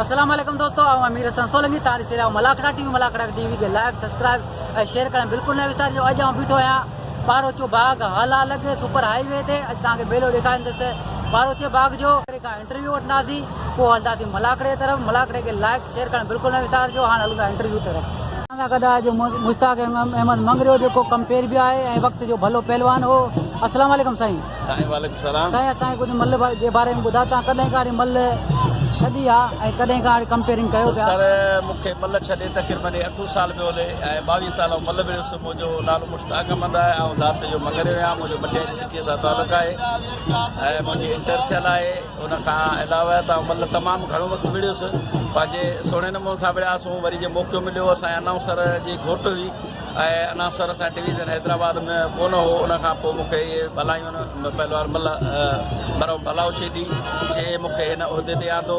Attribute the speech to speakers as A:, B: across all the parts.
A: अस्सलाम वालेकुम दोस्तों, अमीर हसन सोलंकी तारी से मलाकड़ा टीवी के लाइक सब्सक्राइब शेयर करें बिल्कुल न विसारियो। अज बीठो आया बारोचो बाग हाला लगे सुपर हाईवे थे। अज तक बेलो दिखाईंदुसि बारोचो बाग जो इंटरव्यू वठंदासीं, पोइ हलंदासीं मलाकड़े तरफ। मलाकड़े के लाइक शेयर करें बिल्कुल न विसारियो। हाँ हलूंगा इंटरव्यू तरफ। गॾा जो मुश्ताक अहमद मंगरियो जो कंपेयर भी है वक्त जो भलो पहलवान हो। अस्सलाम वालेकुम साईं।
B: साईं वालेकुम सलाम।
A: साईं असांखे कुछ मल्ल जे बारे में ॿुधायो, तव्हां कॾहिं खां मल्ल छॾी आहे ऐं कॾहिं खां कंपेयरिंग कयो पिया?
B: सर मूंखे मल्ल छॾे तक़रीबन 8 साल पियो हले ऐं 22 साल मल्ल वियुसि। मुंहिंजो नालो मुश्ताक अहमद आहे ऐं ज़ात जो मंगरियो आहे। मुंहिंजो मटियारी सिटीअ सां तालुक़ु आहे ऐं मुंहिंजी इंटर थियल आहे। उनखां अलावा त मल्ल तमामु घणो वक़्तु विड़ियुसि, पंहिंजे सुहिणे नमूने सां विड़ियासीं। वरी जे मौक़ो मिलियो असांजे अनाउंसर जी घोट हुई ऐं अनाउंसर असां डिवीज़न हैदराबाद में कोन हो। उनखां पोइ मूंखे इहे भलायूं पहलवान मल्ल भलाउ शेदी जे मूंखे हिन उहिदे ते आंदो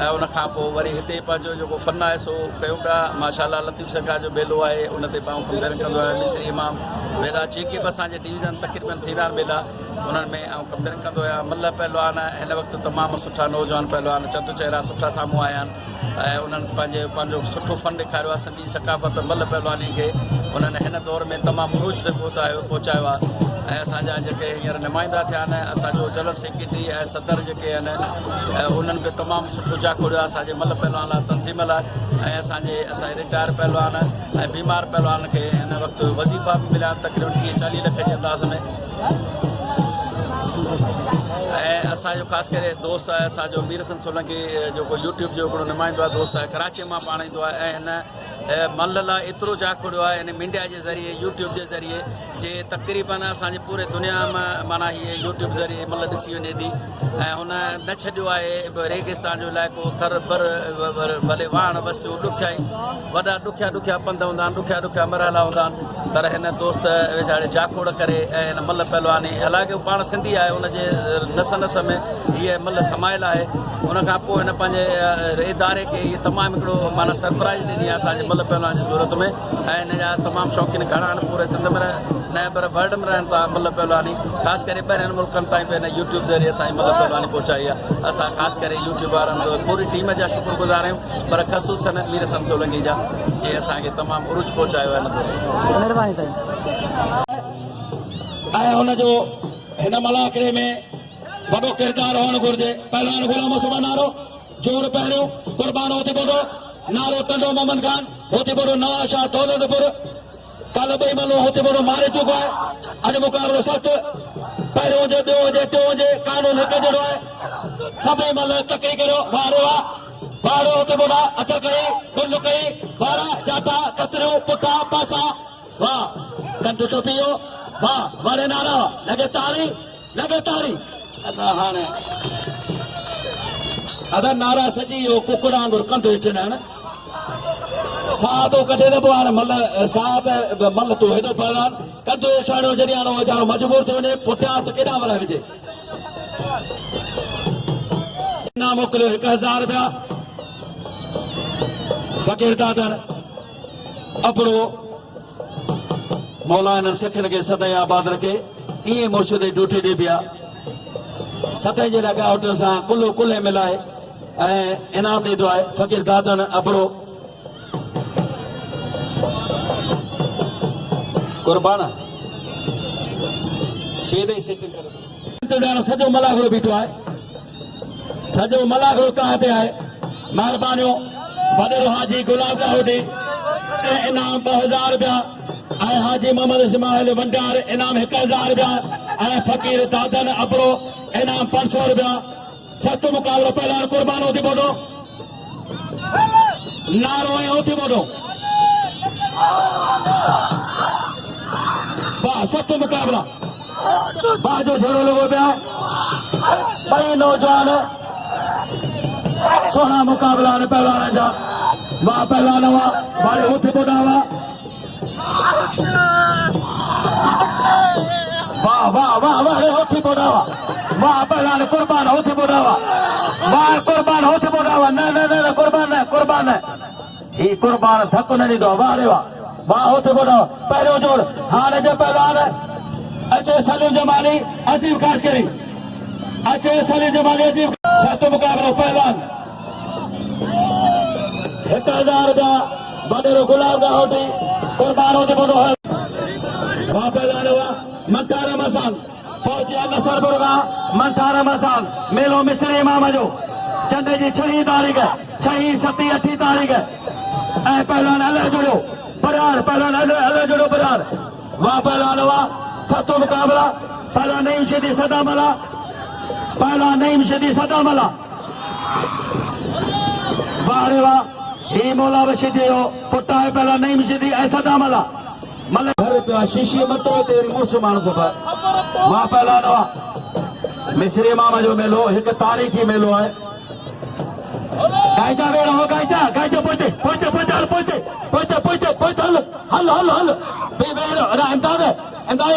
B: ऐं उनखां पोइ वरी हिते पंहिंजो जेको फ़न आहे सो कयूं पिया। माशाल्लाह लतीफ़ सरकार जो बेलो आहे, उन ते पाण कंपेयर कंदो आहियां। मिस्री इमाम बेला जेके बि असांजे डिवीज़न तक़रीबन थींदा आहिनि बेला, उन्हनि में कंपेयर कंदो आहियां। मल्ल पहलवान हिन वक़्तु तमामु सुठा नौजवान पहलवान चंद चहिरा सुठा साम्हूं आया आहिनि ऐं उन्हनि पंहिंजो सुठो फ़न ॾेखारियो आहे। सिंधी सकाफ़त मल्ल पहलवानी खे उन्हनि हिन दौर में तमामु उरूज ते पहुचायो आहे ऐं असांजा जेके हींअर नुमाइंदा थिया आहिनि, असांजो जनरल सेक्रेटरी ऐं सदर जेके आहिनि उन्हनि बि तमामु सुठो जाखोड़ियो आहे असांजे मल्ल पहलवान लाइ, तनज़ीम लाइ। ऐं असांजे रिटायर पहलवान ऐं बीमार पहलवान खे हिन वक़्तु वज़ीफ़ा बि मिलिया तक़रीबन 30-40 लख जे अंदाज़ में। ऐं असांजो ख़ासि करे दोस्त आहे असांजो अमीर हसन सोलंकी जेको यूट्यूब जो हिकिड़ो नुमाइंदो आहे दोस्त आहे, कराची मां पाण ईंदो आहे ऐं हिन मल्ल लाइ एतिरो जाखोड़ियो आहे हिन मीडिया जे ज़रिए यूट्यूब जे ज़रिए जे तक़रीबन असांजे पूरे दुनिया में माना हीअ यूट्यूब ज़रिए मल्ल ॾिसी वञे थी। ऐं हुन न छॾियो आहे रेगिस्तान जो इलाइक़ो थर बर भले वाण वस्तू ॾुखियाई वॾा ॾुखिया पंध हूंदा आहिनि, ॾुखिया मरहला हूंदा आहिनि, पर हिन दोस्त वेचारे जाखोड़ करे ऐं हिन मल्ल पहलवानी हालांकि पाण सिंधी आहे, हुनजे नस में हीअ मल्ल समायल आहे। उनखां पोइ हिन पंहिंजे इदारे खे इहे तमामु हिकिड़ो माना सरप्राइज़ ॾिनी आहे असांजे मल्ल पहलवान जी सूरत में ऐं हिन जा तमामु शौक़ीन घणा आहिनि पूरे सिंध में न पर वर्ल्ड में रहनि था मल्ल पहलवानी। ख़ासि करे ॿाहिरि मुल्कनि ताईं बि हिन यूट्यूब ज़रिए असांजी मल्ल पहलवानी पहुचाई आहे। असां ख़ासि करे यूट्यूब वारनि पूरी टीम जा शुक्रगुज़ार आहियूं, पर ख़सूसन मीर हसन सोलंकी जा जे असांखे तमामु उरूज पहुचायो आहे।
A: महिरबानी साईं।
C: ऐं हुनजो हिन मलाकड़े में वॾो किरदारु हुअणु घुरिजे। पहलवान गुलाम उस्मान नारो जोर पहिरियों कुर्बान होती बोलो नारो तंडो मोहम्मद खान होती बोलो नवाज शाह दौलतपुर कल बई मलो होती बोलो मारे चुको है। अॼु मुक़ाबिलो सख़्तु पहिरियों हुजे ॿियो हुजे टियों हुजे कानून हिकु जहिड़ो आहे। सभई मल तकड़ी करियो वारो होती बोला अध कई गुल कई वारा जाता कतरियूं पुटा पासा वाह कंधु टोपियो वाह वारे नारा लॻे तारी हाणे अदा नारा सजी हो कुकड़ा वांगुरु कंधु हेठि आहिनि। साह तो कढे न पोइ हाणे मल साह मल तूं हेॾो पहलवान कंधु हेठि आणियो जॾहिं हाणे वीचारो मजबूर थी वञे पुठियां हथ केॾां वरा विझे। इनाम मोकिलियो 1000 रुपया फ़कीर दादर अबड़ो मौला हिननि सिखनि खे सदाई आबाद रखे। ईअं मुर्शिद जी ड्यूटी ॾे पिया सतह जे लॻा होटल सां कुल्हे मिलाए ऐं इनाम ॾींदो आहे फ़कीर दादन अबड़ो कुर्बान सॼो मलागरो बीठो आहे, सॼो मलागरो तव्हां ते आहे। महिरबानियूं वॾेरो हाजी गुलाब दाऊदी इनाम 2000 रुपया ऐं हाजी मोहम्मद इस्माइल भंडार इनाम 1000 रुपया ऐं फ़कीर दादन अबड़ो इनाम 500 रुपया। सत मुक़ाबिलो पहलवान कुर्बान होती बोलो नारो ऐं होती बोलो वाह सत मुक़ाबिला वाह जो झोड़ो लॻो पिया। ॿई नौजवान सुहिणा मुक़ाबिला आहिनि पहलवान जा। वाह पहलवान हुआ वारे होती बोला हुआ वाह वाह वाह वारे होती बोला हुआ वाह पहलवान कुर्बान होती बोला हुआ वाह कुर्बान होती बोला हुआ न कुर्बान ही कुर्बान धक न ॾींदो। वाह रे वाह होती बोला पहिरियों जोड़ हाणे जो पहलवान अचे सलीम जमाली अजीब ख़ासि अचे सलीम जमाली अजीब सत मुक़ाबिलो पहलवान 1000 रुपया बडेरो गुलाब का होती कुर्बान होती बोलो है वहां पहला हुआ मंटारा मसान पहुंचे नसरपुर का मंटारा मसान मेलो मिस्री इमाम जो चंदे जी 6 तारीख है 6 7 8 तारीख है ऐ पहलवान अल्लाह जोड़ो बरार पहलवान अल्लाह जोड़ो बरार वहां पहलवान हुआ सतो मुकाबला पहला नईम शदी सदामला पहला नईम शदी सदामला वाह रे वाह ही मौला बशीदी हो पुट्टा है पहला नईम शदी ऐसा दामला मतलब घर पे शीशी मत हो तेरी मुसलमान को पर वहां पहला हुआ मिस्री मामा जो मेलो एक तारीखी मेलो है गायचा वेड़ हो गायचा पोते पोते पोते पोते पोते पोते पोते हल हल हल बे वेड़ अरे अंदाज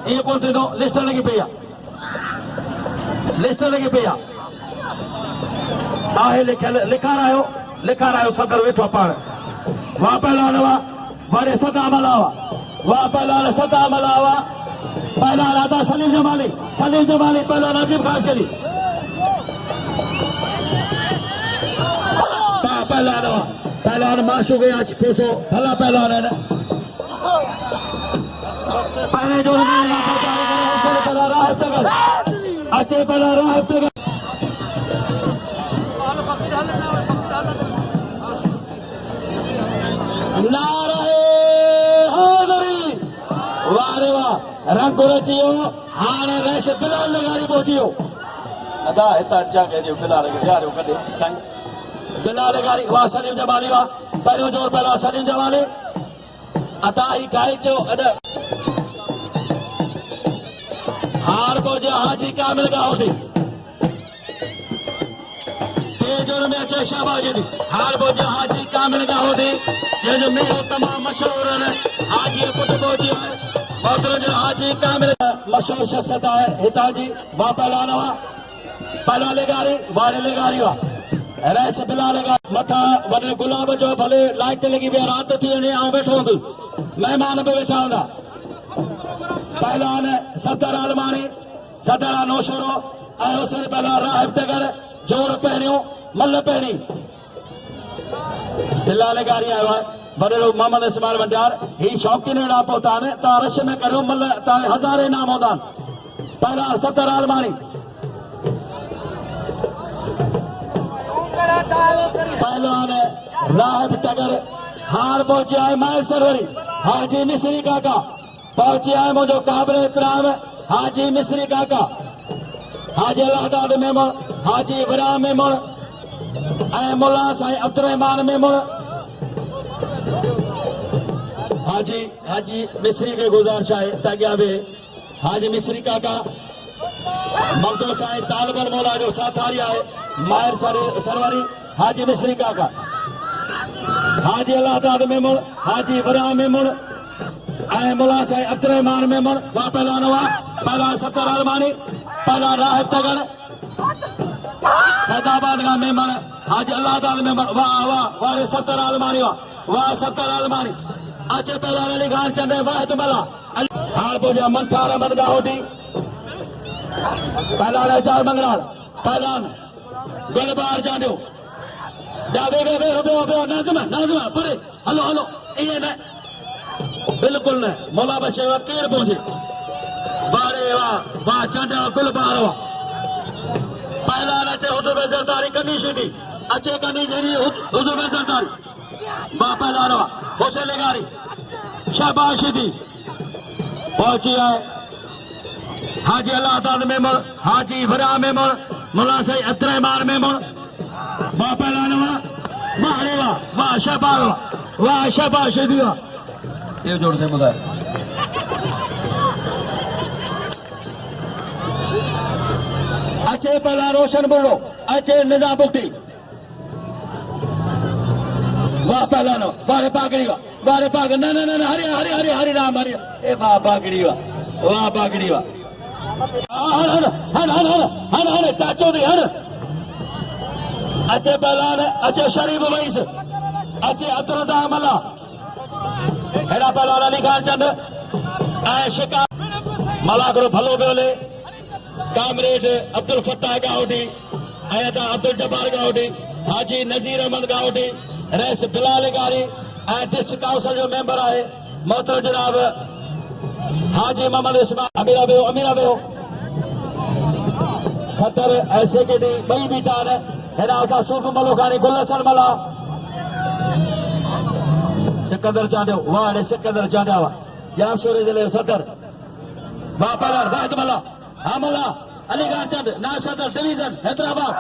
C: ये कौन थे दो लिस्ट लगी पिया आहे लिखा रहा हो सदर वेठो पाण वहां पहला हुआ वारे सदा मलावा वहां पहला सदा मलावा पहला राधा सलीम जमाली पहला नजीब खास करी पहला माशू गया खोसो भला पहला पहले जो पहला राह तगर अच्छे पहला राह तगर वारे वाह रंग रचियो हाने रेश बिलाल लगारी पहुंचियो अदा हिता अच्छा कह दियो बिलाल के यारो कदे साईं बिलाल लगारी वाह सलीम जमाली वाह पहिरियों जोर पहला सलीम जमाली अदा ही गाय जो अद हार को जो हाजी कामिल का होती तेजोर में अच्छे शाबाश दी हार को जो हाजी कामिल का होती ये जो मेरे तमाम मशहूर है हाजी पुट पहुंची है मोहतरम जो हाजी कामिल मशहूर शख्सियत है हिताजी वाह पहला लेगारी वारे लेगारी वाह रेस बिला लेगा मथा वने गुलाब जो भले लाइट लगी भी रात थी ने आ बैठो हूं मेहमान पे बैठा हूंदा पहला ने सदर आलमानी सदर नौशरो ऐं हुसैन पहला राहब तगर जोर पहिरियों मल पहिरी बिला लेगारी आयो है बड़े लोग मोहम्मद इस्माइल बंडार ही शौकीन ना पोता ने रश में करो मल हजारे नाम होता पहला सदर आलमानी पहलवान राहब तगर हार पहुंचे आए माइल सरवरी हाजी मिस्री काका पहुंचे आए मुझो काबिल इतराम हाजी मिस्री काका हाजी अल्लाह मेमण हाजी इब्राहिम मेमण ऐं मुल्ला साईं अब्दुर्रहमान मेमण हाजी मिस्री के गुजारिश है ताकि आवे हाजी मिस्री काका मखदूम साईं तालिबुल मौला जो साथारी है माहिर सरवरी हाजी मिस्री काका हाजी अल्लाह मेमण हाजी इब्राहिम मेमण ऐं मुल्ला साईं अब्दुर्रहमान मेमण वाह पहला नवा पहला सत्तर आलमानी पहला राहब तगर सैदाबाद का मेमण हाजी अल्लाह मेमण वाह वाह वारे सत्तर आलमानी वाह सत्तर आलमानी अच्छे पहला अली खान चंदे वाहिद मला हार पोजा मंठारा मनगा होती पहला चार मंगराल पहला गुलबार जानो नाज़िम परे हलो ये न बिल्कुल न मौला बचे केर पहुंचे वारे वाह चंदा गुलबार वाह पहला अचे हुजूर सरदारी कनी शीदी अचे कनी जरी हुजूर सरदारी वाह पहला रवा हुसैन लगारी शाबाश शीदी पहुंची है हाजी अल्लाह मेमण हाजी इब्राहिम मेमण मुल्ला साईं अब्दुर्रहमान मेमण वाह पहला नवा मारे वाह शाबाश शीदी वाह ये जोड़ से बुधाए अच्छे पहला रोशन बुर्रो अच्छे निजाम बुक्ति वाह पहला नो बारे पागड़ी न हरी राम हरी ए वाह पागड़ी वाह पागड़ी वाह हन चाचो दी हन अच्छे पहला अच्छे शरीफ वईस अच्छे अतरदा मला हेड़ा पहला अली खान चंद ऐं शिकार मलाकड़ो भलो बोले कामरेड अब्दुल फत्ताह गाउडी अयता अब्दुल जब्बार गाउडी हाजी नजीर अहमद गाउडी रेस बिलाल गारी डिस्ट्रिक्ट काउंसिल जो मेंबर है मोहतरम जनाब हाजी मोहम्मद इस्माइल अमीरा बेहो खतर ऐसे के दी बई बीटा ने हेरा सा सूफ मलोखानी गुलसन मला सिकंदर चांदो वाह सिकंदर चांदा या शोरे जिले सदर वाह पलर वाह मला हाँ मला अलीगढ़ चंद नायब सदर डिवीजन हैदराबाद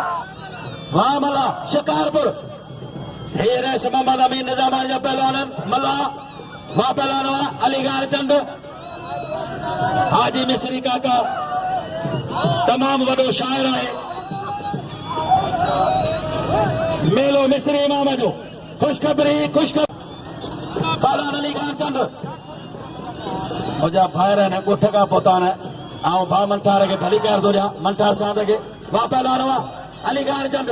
C: वाह मला शिकारपुर हे रेस मोहम्मद अमीन निजामान जा पहलवान मला वाह पहलवान वाह अलीगढ़ चंद हाजी मिस्री काका तमाम वडो शायर है मेलो मिस्री इमाम जो खुशखबरी पहलवान अलीगढ़ चंद मुझा भाई ने उठ का पोतान आओ भा मंठार के भली कर दो जा मंठार साथ के वाह पहलवान वाह अलीगढ़ चंद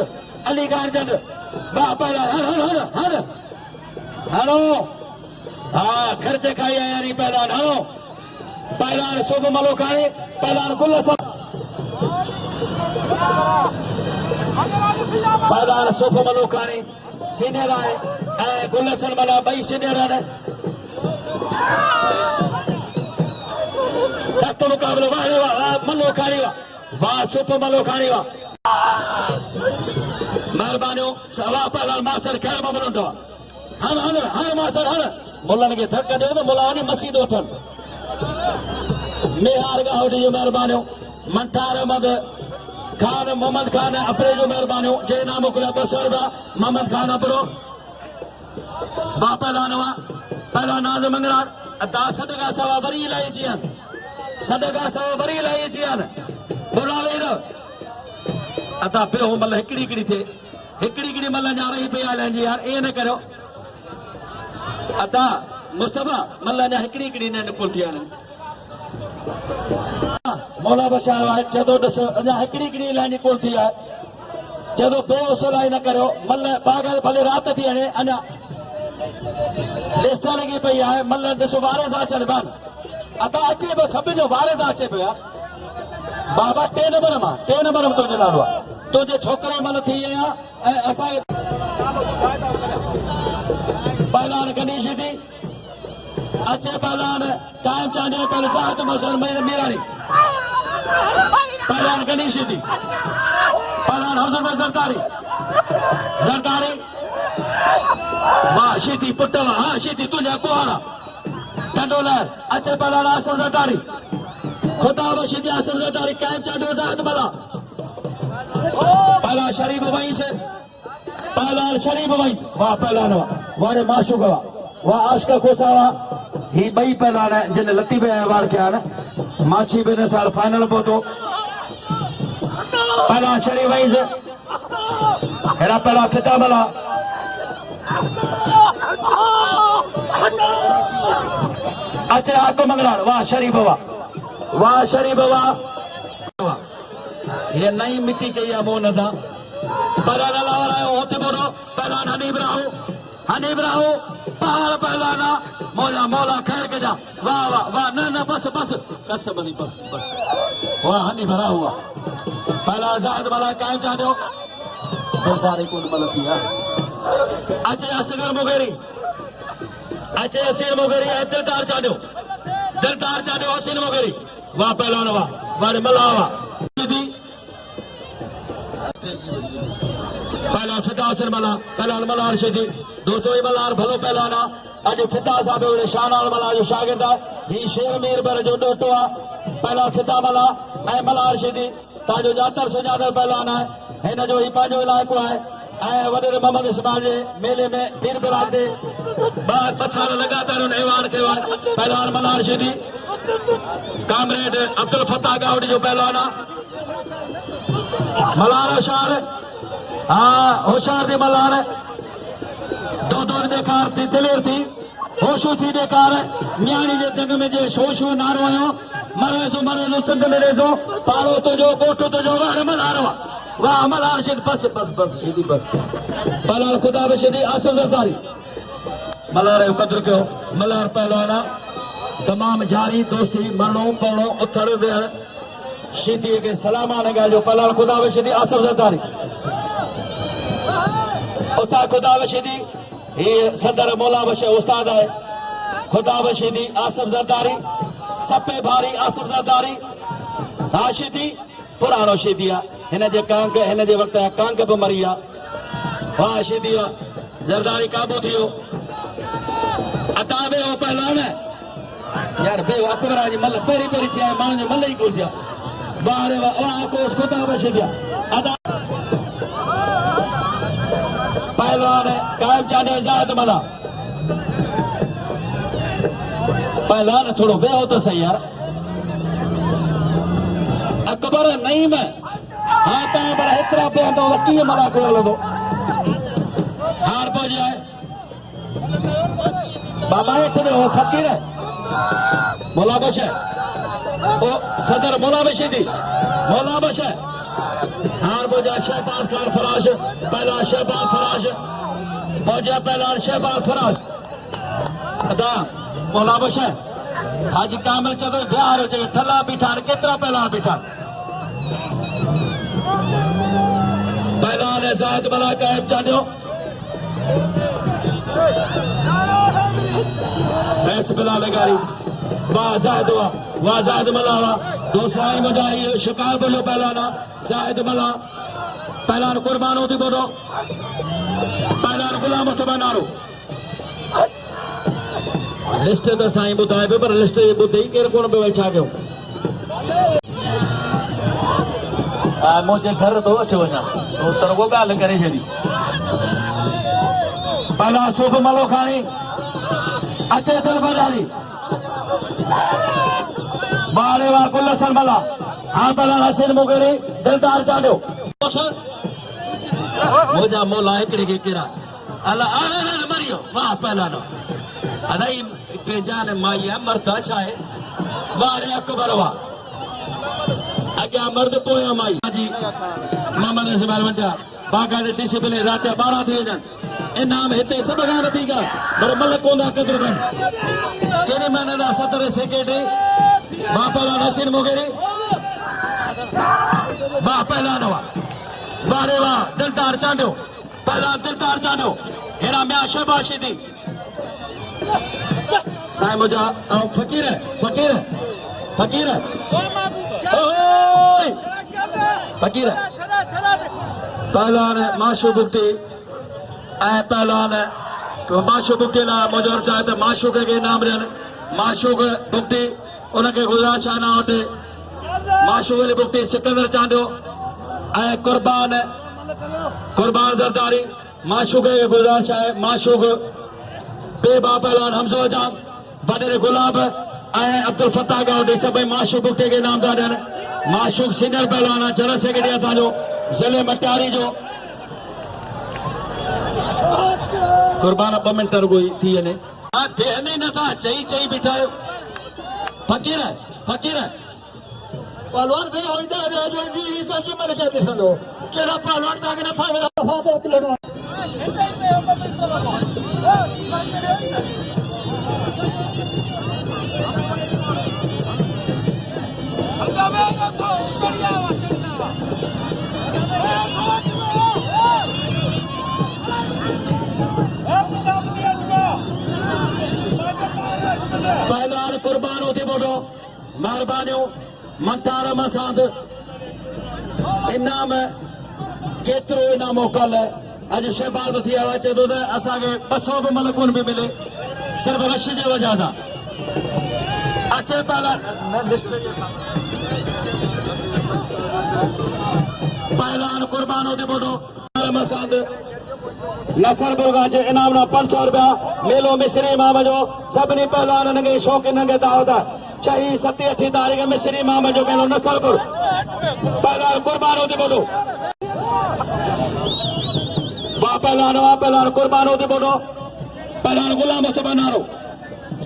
C: वाह पहलवान हर हर हर हलो हाँ खर्चे खाई यानी पहलवान हलो पहलवान सुब मलोखानी पहलवान गुलसन पहलवान सुब मलोखानी सीनियर है गुलसन मला बई सीनियर है तख्त मुकाबले वाह मलोखानी वाह सुब मलोखानी वाह मेहरबानी वाह पहलवान मास्टर खैर ममनुंडो हन हन हन मास्टर हन मुल्लन के धक्का दे तो मुलानी मस्जिद उठन मेहार गावड़ी जो मेहरबानी मंठार अहमद खान मोहम्मद खान अपरे जो मेहरबानी जे नाम को 200 रुपया मोहम्मद खान अपरो बापा लानवा पहला नाज मंगरान अदा सदका सवा वरी लाई जियन सदका सवा वरी लाई जियन बुलावे न अदा पे हो मल हिकड़ी थे हिकड़ी मल जा रही पे आले जी यार ए न करो अदा मुस्तफा मल जा हिकड़ी ने निकुल थिया न मौला बशावा जदो दस अञा हिकड़ी लाइन कोन थी है जदो बेवसुलाई न करो मल पागल भले रात थी वञे अञा लिस्ट लगी पई है मल ॾिसो वारे सां अचनि बन अता अचे पियो सभिनि जो वारे सां अचे पियो बाबा 3 नंबर मां तुंहिंजो नालो आहे तुंहिंजे छोकिरे मल थी ऐं असांखे पहलवान गणेश थी अचे पहलवान कायम चांदे पर साथ मसर मीरानी पहलवान गणेश थी पहलवान हजर में जरदारी वाह शीती पुटवा हाँ शीती तुझे कोहरा टंडोलर अच्छे पहलवान आसम जरदारी खुदा शीती आसम जरदारी कायम चांदे साथ मला पहलवान शरीफ वहीं से पहलवान शरीफ वहीं वाह पहलवान वारे माशुका वाह आशका कोसावा ही बई पहलवान है जिन लतीफ अवार्ड किया न माछी बिन साल फाइनल पहुंचो पहला शरीफ वहीं से हेरा पहला फिता मला अच्छा आपको मंगलान वाह शरीफ वाह ये नई मिट्टी के या मोन था पहलवान लावरायो होते बोलो पहलवान हनीब राहो पहाड़ पहलवाना मौला खैर के जा वाह वाह वाह ना बस बनी बस वाह हनी भरा हुआ पहला जाहिद वाला कायम चाह दो दिलदारी कौन मलती है अच्छे असगर मुगेरी है दिलदार चाह दो हसीन मुगेरी वाह पहलवान वाह वारे मलावा दीदी पहला फिदा हसन मला पहलवान मलार शेदी 200 मलार भलो पहलवाना अज फिदा साहब शानाल मला जो शागिर्द ही शेर मीर बर जो डोटो पहला फिदा मला ऐं मलार शेदी ताजो जातर सुजादल पहलवान है हिन जो ही पंहिंजो इलाइक़ो आहे ऐं वॾे मोहम्मद इस्माइल जे मेले में पीर बिराद ते 2 साल लगातार उन ऐवान कयो आहे पहलवान मलार शेदी कामरेड अब्दुल फताह गावड़ी जो पहलवान मलार होशियार हाँ होशियार थी मलार दो बेकार थी दिलेर थी होशू थी बेकार न्याणी जे जंग में जे शोशू नारो आयो मरे सिंध में रेसो पारो तुझो कोठो तुझो वाह मलार वाह मलार शेद बस शेदी बस पहलवान खुदा बशेदी आसिफ जरदारी मलार जो कदर कयो मलार पहलवाना तमाम यारी दोस्ती मरणो पवणो उथड़ वेहण शीती के सलामान ॻाल्हियो पहलवान खुदा बशेदी आसिफ जरदारी उथा खुदा बशेदी ये सदर मौला बशे उस्ताद है खुदा बशीदी आसफ जरदारी सपे भारी आसफ जरदारी राशिदी पुरानो शीदिया हिन जे कांक हिन जे वक्त कांक बि मरी आहे वाह शीदिया जरदारी काबू थियो अता बे हो पहलवान यार बे अकबर जी मल पेरी पेरी थिया मां जो मल ही कोल थिया बारे वाह को खुदा बशीदिया अदा पहलवान कायम चांदे जात मला पहलवान थोड़ो बे हो तो सही यार अकबर नहीं मैं हाँ तो बड़ा इतना पे तो लकी मला को लो हार पो जाए बाबा एक तो हो फकीर है मौला बश है ओ सदर मौला बशीदी मौला बश है हार पो जाए शहबाज खान फराश पहला शहबाज फराश पहुंचा पहला शहबाज फराश अदा मौला बश है हाजी कामिल चलो बिहार हो जाए थला बिठा कितना पहला बिठा पहलवान जायद मला कायम चांदियो ऐस बिलाल गारी वाह जायद मला दो साई मुजाही शिकार बोलो पहलवाना जायद मला पहलवान कुर्बान होती बोलो पहलवान गुलाम मुस्तफा नारो लिस्ट तो साईं बुधाए पे पर लिस्ट ये बुधई केर कोन पे वेछा गयो
B: मुझे घर तो अच वञा तो तरगो ॻाल्हि करे छॾी
C: पहला सुब मलो खानी अचे दिल बजारी बारे वा कुल सलमला हाँ पहला हसीन मुगेरी दिलदार चांडियो मुझा मोला हिकड़ी के किरा अल्लाह आ मरियो वाह पहला नो अदाई के जान माई मरता छाए बारे अकबर वाह अग्या मर्द पोया माई जी मामा ने सवाल वटा बागा ने डिसिप्लिन रात 12 थी वञनि इनाम हिते सभ खां वधीक पर मल कोन कदर कनि केॾे महीने जा 17 सेक्रेटरी मां पहला नसीर मुगेरी वाह पहलवान हुआ बारे वाह दिलदार चांडियो पहला दिलदार चांडियो हेरा म्या शहबाशी दी साईं मुझा फकीर फकीर फकीर पहलवान माशू बुक्ति पहलवान माशू बुक्ति ना मुझे चाहे तो माशूक के नाम रन माशूक बुक्ति उनके गुजारिश ना होते माशूक वाली बुक्ति सिकंदर चांडियो कुर्बान जरदारी माशूक के गुजारिश है माशूक बेबा पहलवान हमजो जाम बडे गुलाब अब्दुल फत्ताह गाउडी सब माशूक बुक्ति के नाम दादन माशूक सीनियर पहलवान जनरल सेक्रेटरी असांजो ज़िले मटियारी जो कुर्बान 2 मिनट रुगोई थी वञे हा देहने नथा चई बिठायो फकीर पहलवान थे होइदा जो वी सच में के दिसंदो केड़ा पहलवान ताके नथा वेला फाते प्लेट पहलवान कुर्बान होती बोलो मेहरबानियों मंतार मसांद इनाम केतिरो इनाम मोकल अज शहबाज थी आया चे तो असांखे 200 भी मल कोन भी मिले सिर्फ रश जे वजह सां अचे पहलवान कुर्बान होती बोलो मसांद नसर बुर्गा जे इनाम ना 500 रुपया मेलो मिसरी माम जो सभिनी पहलवान नंगे शौक़ीन नंगे दावत 6 7 8 तारीख़ मिसरी माम जो मेलो नसरपुर पहलवान कुर्बान होती बोलो वाह पहलवान कुर्बान होती बोलो पहलवान गुलाम मुस्तफा नारो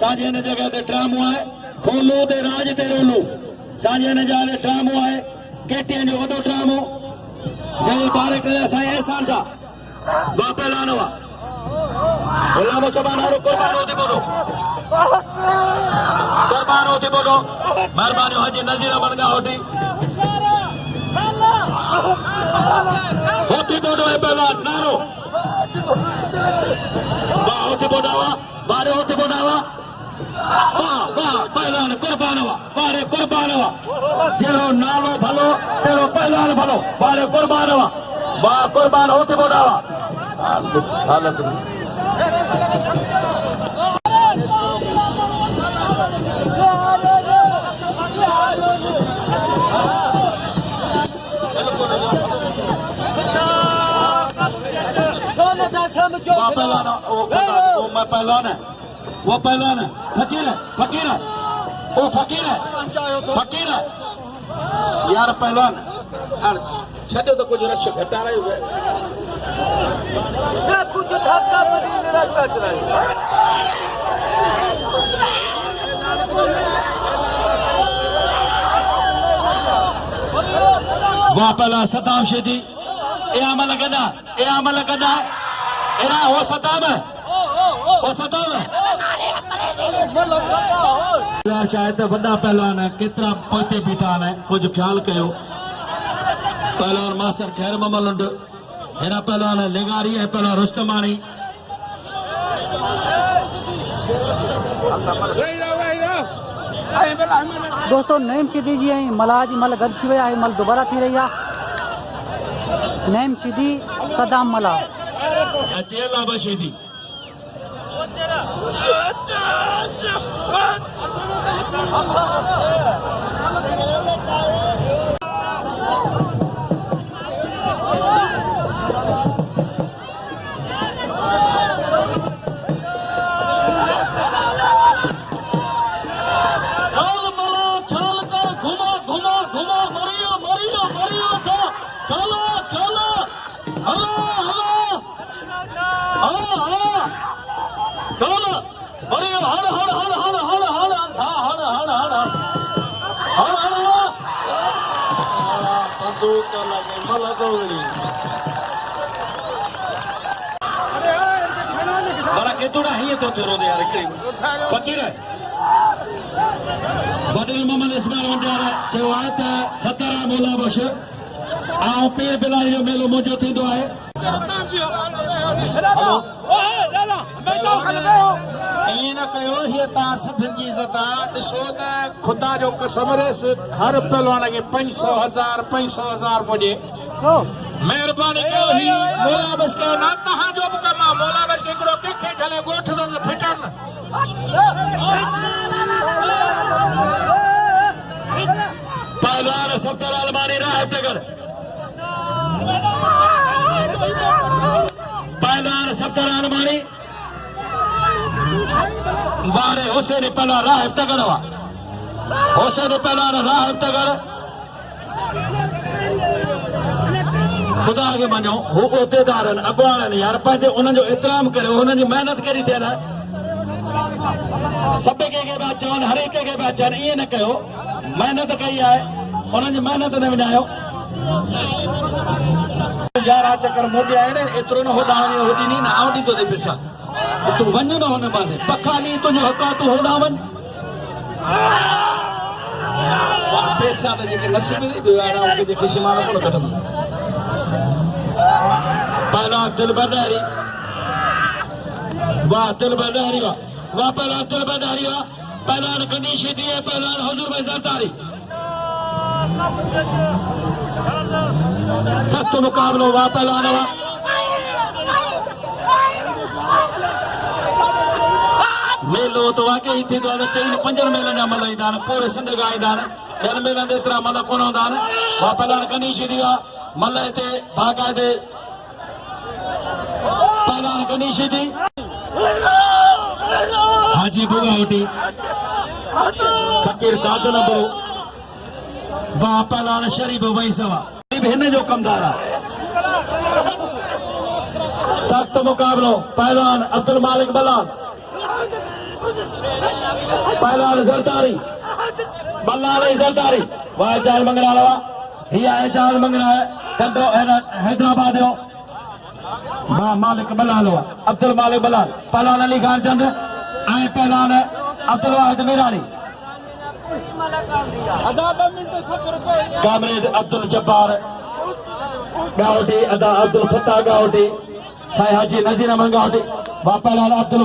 C: साजे ने जगह ते ड्रामो है खोलो ते राज ते रोलो साजे ने जगह ड्रामो है केटीएन जो वडो ड्रामो जो बारे करे साईं एहसान जा वाह पहलवान हुआ गुलाम मुस्तफा नारो कुर्बान होती बोलो मेहरबानी हाजी नजीर बनगा होती बोलो है पहलवान नारो वाह होते बोडावा बारे होते बोडावा वाह वाह पहलवान कुर्बानवा बारे कुर्बानवा जेरो नालो भलो तेरो पहलवान भलो बारे कुर्बानवा वाह कुर्बान होते बोडावा हालत पहलवान वो मैं पहलवान है वो पहलवान है फकीर है फकीर है वो फकीर है फकीर है यार पहलवान यार छड़ो तो कुछ रश घटा रहे हुए
D: कुछ धक्का बनी रश रहे
C: वाह पहला सदाम शेदी ए अमल कदा एरा वो सदाम है चाहे तो वॾा पहलवान है केतिरा पोते बीठा है कुछ ख्याल कयो पहलवान मास्टर खैर मोहम्मद हेरा पहलवान लेगारी है पहलवान रुस्तमानी
A: दोस्तों नईम सिद्धी जी ऐं मलाह जी मल गॾु थी विया ऐं मल दोबारा थी रही आहे नईम सिद्धी सदाम मलाह
C: अचे लाबा शेदी फकीर है वडील मोहम्मद इस्माइल वंडियार चयो आहे त 17 मोला बुश ऐं पीर बिलाल जो मेलो मुंहिंजो थींदो आहे ईअं न कयो हीअ तव्हां सभिनि जी इज़त आहे ॾिसो त ख़ुदा जो कसम रेस हर पहलवान खे 500,000 पुॼे महिरबानी कयो ही मोला बस कयो न तव्हांजो बि कमु आहे मोला बस हिकिड़ो कंहिंखे झले ॻोठ त फिटनि पहलवान सफ़दर अलमानी राहब नगर पहलवान सफ़दर अलमानी वारे हुसैन पहलवान राहब नगर हुआ हुसैन पहलवान राहब नगर खुदा खे मञो हू उहिदेदार आहिनि अॻुवान आहिनि यार पंहिंजे उन्हनि जो एतिराम करियो हुननि जी महिनत कहिड़ी थियल आहे सभु कंहिंखे पिया चवनि हर हिक खे पिया चवनि ईअं न कयो महिनत कई आहे उन्हनि जी महिनत न विञायो 11 चकर मोटिया आहिनि एतिरो न होॾां वञी होॾी नी न आउं ॾींदो अथई पैसा तूं वञ न हुन पासे पखा ॾींहुं तुंहिंजो हक़ आहे तूं होॾां वञ पैसा त जेके नसीब जे ख़ुशी मां कोन कढंदो पहला दिल बदारी वाह दिल बदारी वाह पहला दिल बदारी पहलवान कदी शीदी है पहलवान हुजूर भाई सरदारी सख्त मुकाबलो वाह पहलवान मेलो तो वाकई थी तो चईन 5 मेलनि जा मल ईंदा आहिनि पूरे सिंध खां ईंदा आहिनि 10 मेलनि ते एतिरा मल कोन हूंदा आहिनि वाह पहलवान कदी शीदी मल हिते बाक़ाइदे पहलवान कदी शीदी हाजी बुगावटी फकीर दादो नबरो वाह पहलवान शरीफ वही सवा हिन जो कमदार आहे सख्त मुकाबलो पहलवान अब्दुल मालिक बलाल पहलवान जरदारी बल्लाल जरदारी वाह चाल मंगरा लवा हिया है चाल मंगरा है कंदो हैदराबाद जो वाह मालिक बलाल अब्दुल मालिक बलाल पहलवान अली खान चंद आए पहलवान अब्दुल वाहिद मीरानी कामरेड अब्दुल जब्बार गावटी अदा अब्दुल फत्ताह गावटी साईं हाजी नज़ीर अहमद गावटी वाह पहलवान अब्दुल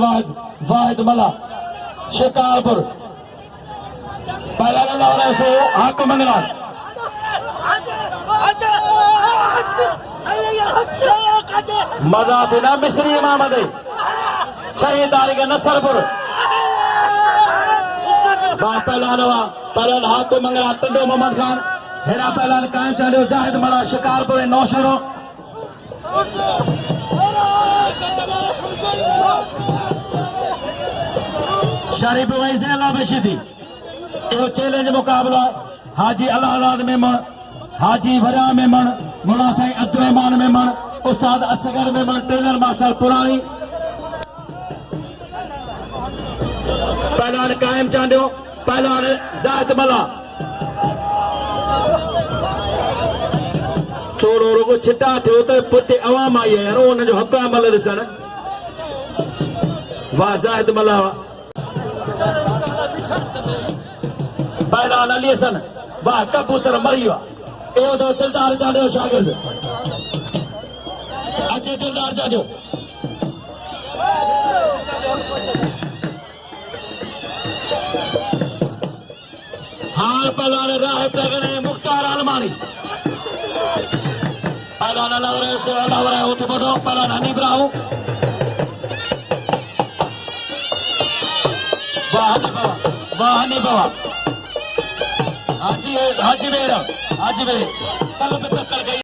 C: वाहिद मला शिकारपुर पहलवान लाहौर से हक मंगलान मजा बिना मिस्री इमामत शहीद तारीख नसरपुर वाह पहलवान हक मंगलान टंडो मोहम्मद खान हेरा पहलवान कायम चालियो जाहिद मला शिकारपुर नौशरो शरीफ भाई से अल्लाह बशीदी यो चैलेंज मुकाबला हाजी अल्लाह मेमन हाजी वरा मेमन मुला साईं अब्दुलरहमान मेमन उस्ताद असगर मेमन ट्रेनर मास्टर पुरानी पहलवान कायम चांडियो पहलवान जाहिद मला थोड़ो रुगो छिटा थियो तो पुठे अवाम आई है यार उन जो हक अमल ॾिसण वाह जाहिद मला पहलवान अली हसन वाह कबूतर मरी वियो इहो तो दिलदार चाॾियो शागिर्द अचे दिलदार चाॾियो हाल पहलवान राह तगने मुख्तार अलमानी पहलवान अलावरे होती बोलो पहलवान हनीफ राहू वाह हनीफ बाबा हाजी मेरा हाजी मेरे कल भी टक्कर गई।